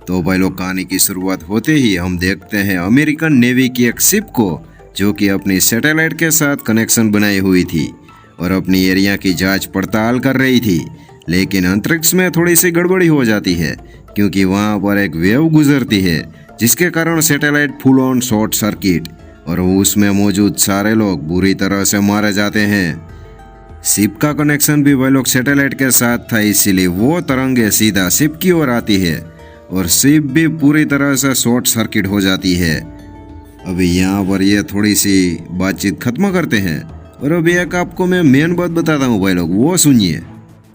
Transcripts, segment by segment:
तो भाई लोग कहानी की शुरुआत होते ही हम देखते हैं अमेरिकन नेवी की एक शिप को जो कि अपनी सैटेलाइट के साथ कनेक्शन बनाई हुई थी और अपनी एरिया की जांच पड़ताल कर रही थी। लेकिन अंतरिक्ष में थोड़ी सी गड़बड़ी हो जाती है क्योंकि वहां पर एक वेव गुजरती है जिसके कारण satellite full on short circuit और उसमें मौजूद सारे लोग बुरी तरह से मारे जाते हैं। शिप का कनेक्शन भी वह लोग सैटेलाइट के साथ था, इसीलिए वो तरंगे सीधा शिप की ओर आती है और शिप भी पूरी तरह से शॉर्ट सर्किट हो जाती है। अभी यहाँ पर ये थोड़ी सी बातचीत खत्म करते हैं और अभी एक आपको मैं मेन बात बताता हूँ भाई लोग, वो सुनिए।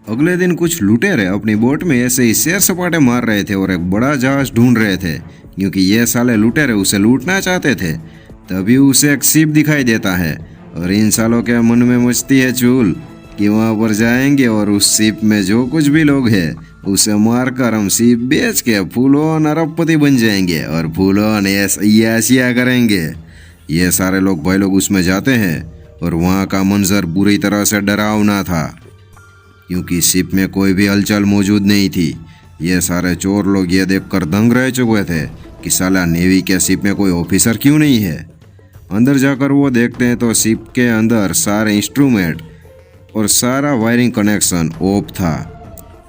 अगले दिन कुछ लुटेरे अपनी बोट में ऐसे ही सैर सपाटे मार रहे थे और एक बड़ा जहाज ढूंढ रहे थे क्योंकि ये साले लुटेरे उसे लूटना चाहते थे। तभी उसे एक शिप दिखाई देता है और इन सालों के मन में मचती है चूल कि वहां पर जाएंगे और उस शिप में जो कुछ भी लोग हैं उसे मारकर हम शिप बेच के फुल ऑन अरबपति बन जाएंगे और फुल ऑन ऐसिया करेंगे। ये सारे लोग भाई लोग उसमें जाते हैं और वहाँ का मंजर बुरी तरह से डरावना था क्योंकि शिप में कोई भी हलचल मौजूद नहीं थी। ये सारे चोर लोग ये देखकर दंग रह चुके थे कि साला नेवी के शिप में कोई ऑफिसर क्यों नहीं है। अंदर जाकर वो देखते हैं तो शिप के अंदर सारे इंस्ट्रूमेंट और सारा वायरिंग कनेक्शन ऑफ था।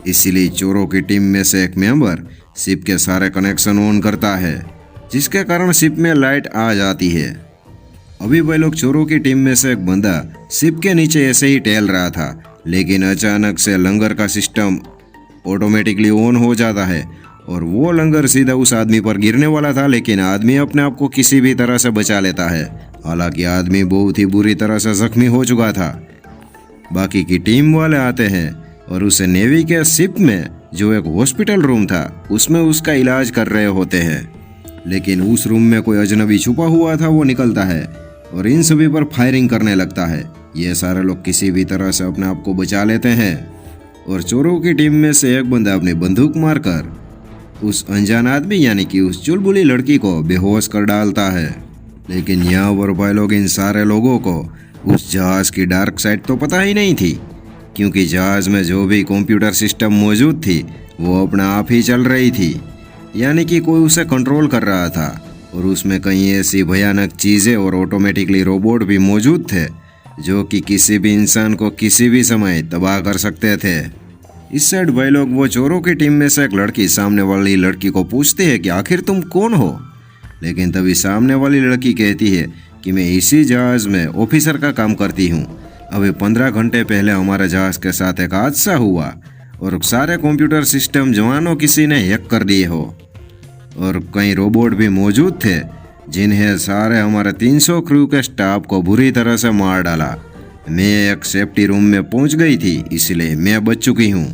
इसीलिए चोरों की टीम में से एक मेंबर शिप के सारे कनेक्शन ऑन करता है जिसके कारण शिप में लाइट आ जाती है। अभी वह लोग चोरों की टीम में से एक बंदा शिप के नीचे ऐसे ही टहल रहा था, लेकिन अचानक से लंगर का सिस्टम ऑटोमेटिकली ऑन हो जाता है और वो लंगर सीधा उस आदमी पर गिरने वाला था, लेकिन आदमी अपने आप को किसी भी तरह से बचा लेता है। हालांकि आदमी बहुत ही बुरी तरह से जख्मी हो चुका था। बाकी की टीम वाले आते हैं और उसे नेवी के शिप में जो एक हॉस्पिटल रूम था उसमें उसका इलाज कर रहे होते हैं, लेकिन उस रूम में कोई अजनबी छुपा हुआ था। वो निकलता है और इन सभी पर फायरिंग करने लगता है। ये सारे लोग किसी भी तरह से अपने आप को बचा लेते हैं और चोरों की टीम में से एक बंदा अपनी बंदूक मारकर उस अनजान आदमी यानी कि उस चुलबुली लड़की को बेहोश कर डालता है। लेकिन यहाँ पर भाई लोग इन सारे लोगों को उस जहाज की डार्क साइड तो पता ही नहीं थी क्योंकि जहाज में जो भी कंप्यूटर सिस्टम मौजूद थी वो अपना आप ही चल रही थी, यानी कि कोई उसे कंट्रोल कर रहा था और उसमें कई ऐसी भयानक चीज़ें और ऑटोमेटिकली रोबोट भी मौजूद थे जो कि किसी भी इंसान को किसी भी समय तबाह कर सकते थे। इस साइड भाई लोग वो चोरों की टीम में से एक लड़की सामने वाली लड़की को पूछती है कि आखिर तुम कौन हो, लेकिन तभी सामने वाली लड़की कहती है कि मैं इसी जहाज में ऑफिसर का काम करती हूँ। अभी 15 घंटे पहले हमारे जहाज के साथ एक हादसा हुआ और सारे कंप्यूटर सिस्टम जवानों किसी ने हैक कर दिए हो और कई रोबोट भी मौजूद थे जिन्हें सारे हमारे 300 क्रू के स्टाफ को बुरी तरह से मार डाला। मैं एक सेफ्टी रूम में पहुंच गई थी, इसलिए मैं बच चुकी हूँ।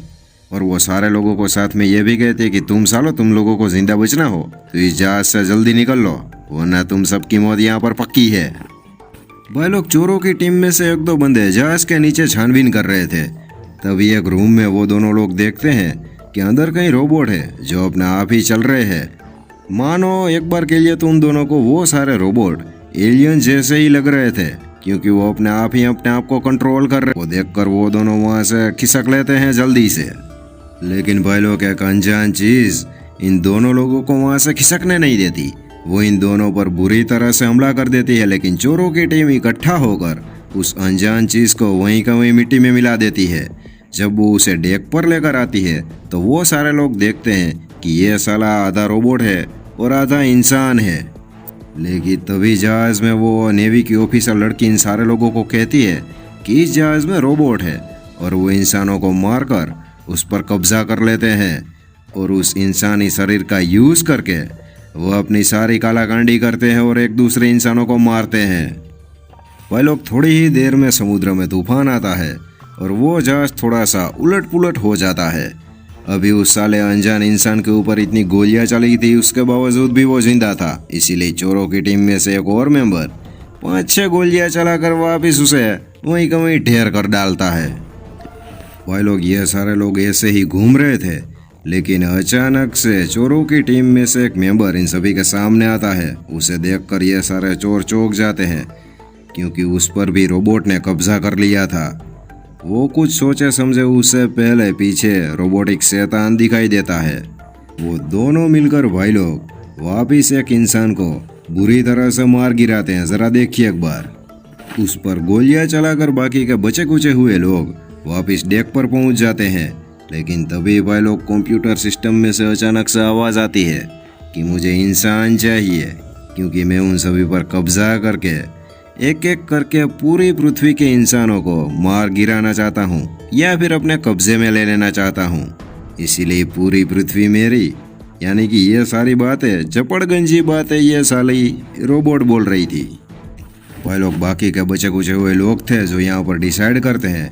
और वो सारे लोगों को साथ में ये भी कहते कि तुम लोगों को जिंदा बचना हो तो इस जहाज से जल्दी निकल लो वरना तुम सबकी मौत यहाँ पर पक्की है। भाई लोग चोरों की टीम में से एक दो बंदे जहाज के नीचे छानबीन कर रहे थे। तभी एक रूम में वो दोनों लोग देखते हैं कि अंदर कई रोबोट है जो अपने आप ही चल रहे हैं। मानो एक बार के लिए तो उन दोनों को वो सारे रोबोट एलियन जैसे ही लग रहे थे क्योंकि वो अपने आप को कंट्रोल कर रहे। वो देखकर वो दोनों वहां से खिसक लेते हैं जल्दी से। लेकिन भाई लोग एक अनजान चीज इन दोनों लोगों को वहां से खिसकने नहीं देती। वो इन दोनों पर बुरी तरह से हमला कर देती है, लेकिन चोरों की टीम इकट्ठा होकर उस अनजान चीज को वहीं का वहीं मिट्टी में मिला देती है। जब वो उसे डेक पर लेकर आती है तो वो सारे लोग देखते हैं कि ये साला आधा रोबोट है और आधा इंसान है। लेकिन तभी जहाज में वो नेवी की ऑफिसर लड़की इन सारे लोगों को कहती है कि इस जहाज में रोबोट है और वो इंसानों को मारकर उस पर कब्जा कर लेते हैं और उस इंसानी शरीर का यूज करके वो अपनी सारी कालाकांडी करते हैं और एक दूसरे इंसानों को मारते हैं। वह लोग थोड़ी ही देर में समुद्र में तूफान आता है और वो जहाज थोड़ा सा उलट पुलट हो जाता है। अभी उस साले अनजान इंसान के ऊपर इतनी गोलियां चली थी, उसके बावजूद भी वो जिंदा था। इसीलिए चोरों की टीम में से एक और मेंबर 5-6 गोलियां चलाकर वापिस उसे वहीं का वहीं ढेर कर डालता है। भाई लोग ये सारे लोग ऐसे ही घूम रहे थे, लेकिन अचानक से चोरों की टीम में से एक मेंबर इन सभी के सामने आता है। उसे देखकर ये सारे चोर चौंक जाते हैं क्योंकि उस पर भी रोबोट ने कब्जा कर लिया था। वो कुछ सोचे समझे उससे पहले पीछे रोबोटिक शैतान दिखाई देता है वो दोनों मिलकर भाई लोग वापिस एक इंसान को बुरी तरह से मार गिराते हैं। जरा देखिए एक बार। उस पर गोलियां चलाकर बाकी के बचे कुचे हुए लोग वापिस डेक पर पहुंच जाते हैं। लेकिन तभी भाई लोग कंप्यूटर सिस्टम में से अचानक से आवाज आती है कि मुझे इंसान चाहिए, क्योंकि मैं उन सभी पर कब्जा करके एक एक करके पूरी पृथ्वी के इंसानों को मार गिराना चाहता हूँ या फिर अपने कब्जे में ले लेना चाहता हूँ। इसीलिए पूरी पृथ्वी मेरी, यानी कि ये सारी बातें चपड़गंजी बातें ये साली रोबोट बोल रही थी। वह लोग बाकी के बचे कुचे हुए लोग थे जो यहाँ पर डिसाइड करते हैं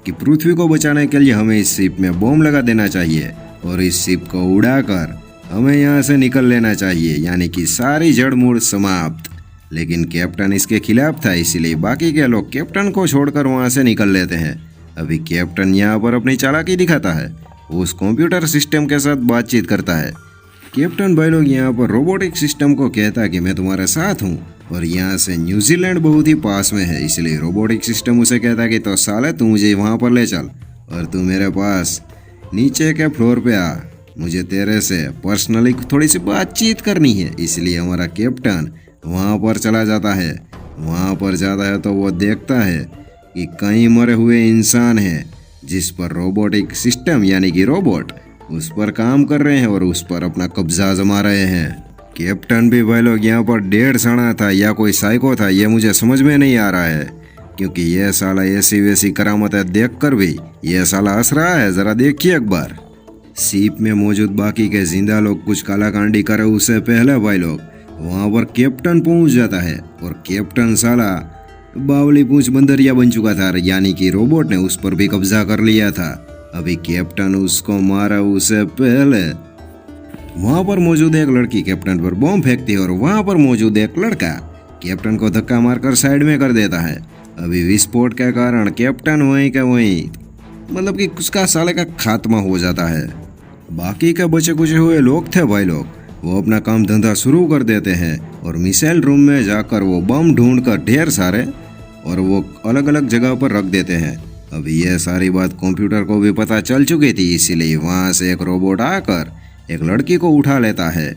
कि पृथ्वी को बचाने के लिए हमें इस शिप में बम लगा देना चाहिए और इस शिप को उड़ाकर हमें यहाँ से निकल लेना चाहिए, यानी कि सारी जड़ मूड़ समाप्त। लेकिन कैप्टन इसके खिलाफ था, इसीलिए बाकी के लोग कैप्टन को छोड़कर वहाँ से निकल लेते हैं। अभी कैप्टन यहाँ पर अपनी चालाकी दिखाता है, उस कंप्यूटर सिस्टम के साथ बातचीत करता है। कैप्टन भाई लोग यहाँ पर रोबोटिक सिस्टम को कहता है कि मैं तुम्हारे साथ हूँ और यहाँ से न्यूजीलैंड बहुत ही पास में है। इसलिए रोबोटिक सिस्टम उसे कहता है कि तो साले तू मुझे वहाँ पर ले चल और तू मेरे पास नीचे के फ्लोर पे आ, मुझे तेरे से पर्सनली थोड़ी सी बातचीत करनी है। इसलिए हमारा कैप्टन वहाँ पर चला जाता है। वहाँ पर जाता है तो वो देखता है कि कई मरे हुए इंसान हैं जिस पर रोबोटिक सिस्टम यानी कि रोबोट उस पर काम कर रहे हैं और उस पर अपना कब्जा जमा रहे हैं। कैप्टन भी भाई लोग यहाँ पर डेढ़ सड़ा था या कोई साइको था, ये मुझे समझ में नहीं आ रहा है, क्योंकि यह साला ऐसी वैसी करामतें देख कर भी यह साला हंस रहा है। जरा देखिए एक बार। शिप में मौजूद बाकी के जिंदा लोग कुछ कालाकांडी करे उससे पहले भाई लोग वहाँ पर कैप्टन पहुँच जाता है और कैप्टन साला बावली पूंछ बंदरिया बन चुका था, यानी कि रोबोट ने उस पर भी कब्जा कर लिया था। अभी कैप्टन उसको मारा उससे पहले वहां पर मौजूद एक लड़की कैप्टन पर बम फेंकती है और वहां पर मौजूद एक लड़का कैप्टन को धक्का मारकर साइड में कर देता है। अभी विस्फोट के कारण कैप्टन वहीं का वहीं, मतलब कि उसका साले का खात्मा हो जाता है। बाकी के बचे कुचे हुए लोग थे भाई लोग, वो अपना काम धंधा शुरू कर देते हैं और मिसाइल रूम में जाकर वो बम ढूंढकर ढेर सारे और वो अलग अलग जगह पर रख देते हैं। अभी यह सारी बात कंप्यूटर को भी पता चल चुकी थी, इसीलिए वहाँ से एक रोबोट आकर एक लड़की को उठा लेता है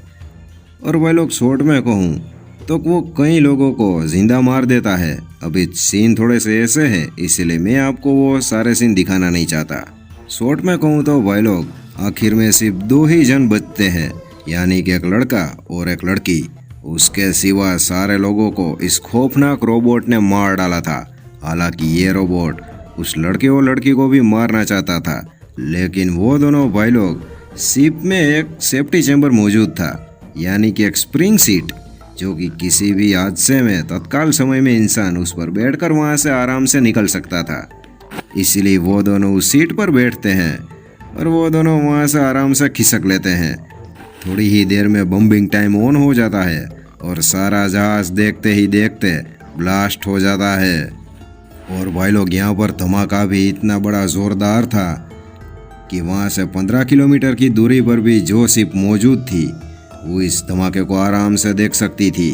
और वह लोग शॉर्ट में कहूँ तो वो कई लोगों को जिंदा मार देता है। अभी सीन थोड़े से ऐसे है, इसीलिए मैं आपको वो सारे सीन दिखाना नहीं चाहता। शॉर्ट में कहूँ तो भाई लोग आखिर में सिर्फ 2 ही जन बचते हैं, यानी कि एक लड़का और एक लड़की। उसके सिवा सारे लोगों को इस खौफनाक रोबोट ने मार डाला था। हालांकि ये रोबोट उस लड़के और लड़की को भी मारना चाहता था, लेकिन वो दोनों भाई लोग शिप में एक सेफ्टी चैम्बर मौजूद था, यानी कि एक स्प्रिंग सीट, जो कि किसी भी हादसे में तत्काल समय में इंसान उस पर बैठकर वहां से आराम से निकल सकता था। इसीलिए वो दोनों उस सीट पर बैठते हैं और वो दोनों वहां से आराम से खिसक लेते हैं। थोड़ी ही देर में बम्बिंग टाइम ऑन हो जाता है और सारा जहाज देखते ही देखते ब्लास्ट हो जाता है। और भाई लोग यहाँ पर धमाका भी इतना बड़ा जोरदार था कि वहाँ से 15 किलोमीटर की दूरी पर भी जो शिप मौजूद थी वो इस धमाके को आराम से देख सकती थी।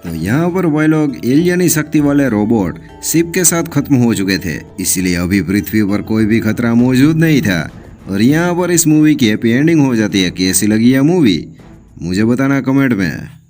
तो यहाँ पर भाई लोग एलियनी शक्ति वाले रोबोट शिप के साथ खत्म हो चुके थे, इसलिए अभी पृथ्वी पर कोई भी खतरा मौजूद नहीं था। और यहाँ पर इस मूवी की हैप्पी एंडिंग हो जाती है। कैसी लगी यह मूवी मुझे बताना कमेंट में।